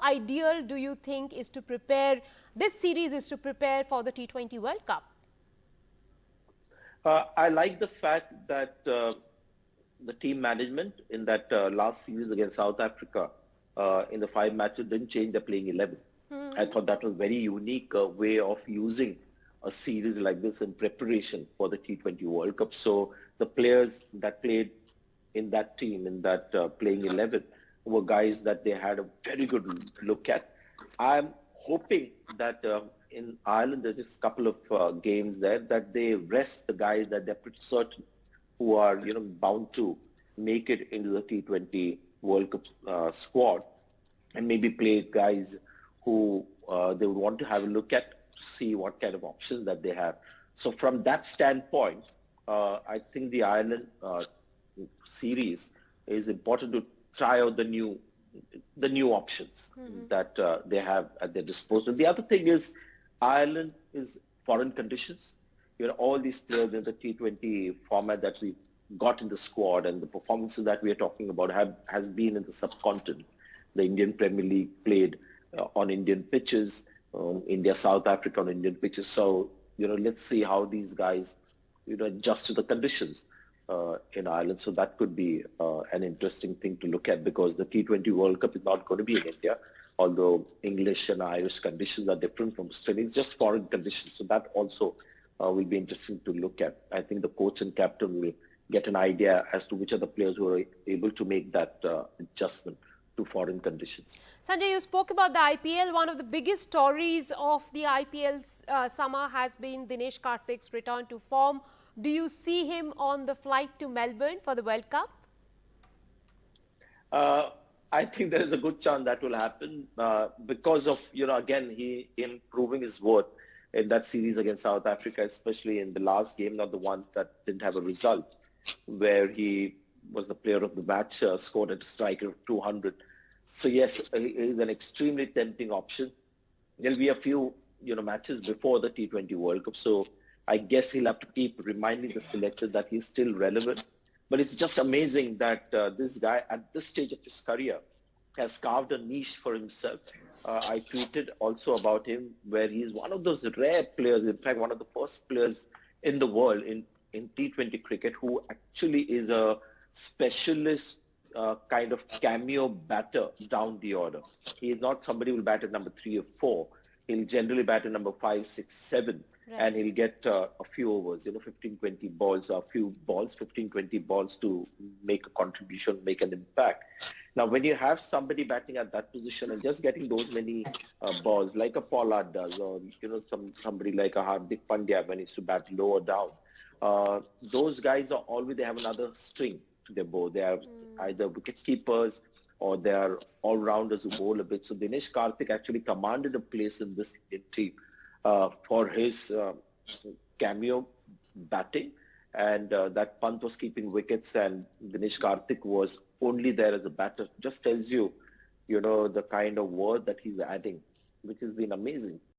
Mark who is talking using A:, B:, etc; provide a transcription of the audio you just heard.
A: ideal do you think is to prepare, this series is to prepare for the T20 World Cup?
B: I like the fact that the team management in that last series against South Africa in the 5 matches didn't change their playing 11. I thought that was very unique way of using a series like this in preparation for the T20 World Cup. So the players that played in that team, in that playing 11, were guys that they had a very good look at. I'm hoping that in Ireland, there's just a couple of games there that they rest the guys that they're pretty certain who are, bound to make it into the T20 World Cup squad, and maybe play guys who they would want to have a look at to see what kind of options that they have. So from that standpoint, I think the Ireland series is important to try out the new options that they have at their disposal. The other thing is Ireland is foreign conditions. All these players in the T20 format that we got in the squad and the performances that we are talking about has been in the subcontinent. The Indian Premier League played on Indian pitches, India, South Africa on Indian pitches. So, let's see how these guys, adjust to the conditions in Ireland. So that could be an interesting thing to look at, because the T20 World Cup is not going to be in India, although English and Irish conditions are different from Australia. It's just foreign conditions. So that also will be interesting to look at. I think the coach and captain will get an idea as to which are the players who are able to make that adjustment to foreign conditions.
A: Sanjay, you spoke about the IPL. One of the biggest stories of the IPL summer has been Dinesh Karthik's return to form. Do you see him on the flight to Melbourne for the World Cup?
B: I think there is a good chance that will happen because of, again, he improving his worth in that series against South Africa, especially in the last game, not the one that didn't have a result, where he was the player of the match, scored at a striker of 200. So yes, he's an extremely tempting option. There'll be a few, matches before the T20 World Cup. So I guess he'll have to keep reminding the selectors that he's still relevant. But it's just amazing that this guy at this stage of his career has carved a niche for himself. I tweeted also about him where he's one of those rare players, in fact, one of the first players in the world in T20 cricket who actually is a specialist kind of cameo batter down the order. He is not somebody who will bat at number 3 or 4. He'll generally bat at number 5, 6, 7. Right. And he'll get a few overs, 15, 20 balls, a few balls, 15, 20 balls to make a contribution, make an impact. Now, when you have somebody batting at that position and just getting those many balls, like a Pollard does, or, somebody like a Hardik Pandya when he's to bat lower down, those guys are always, they have another string to their bow. They are either wicket keepers or they are all-rounders who bowl a bit. So Dinesh Karthik actually commanded a place in this Indian team for his cameo batting, and that Pant was keeping wickets and Dinesh Karthik was only there as a batter. Just tells you, the kind of work that he's adding, which has been amazing.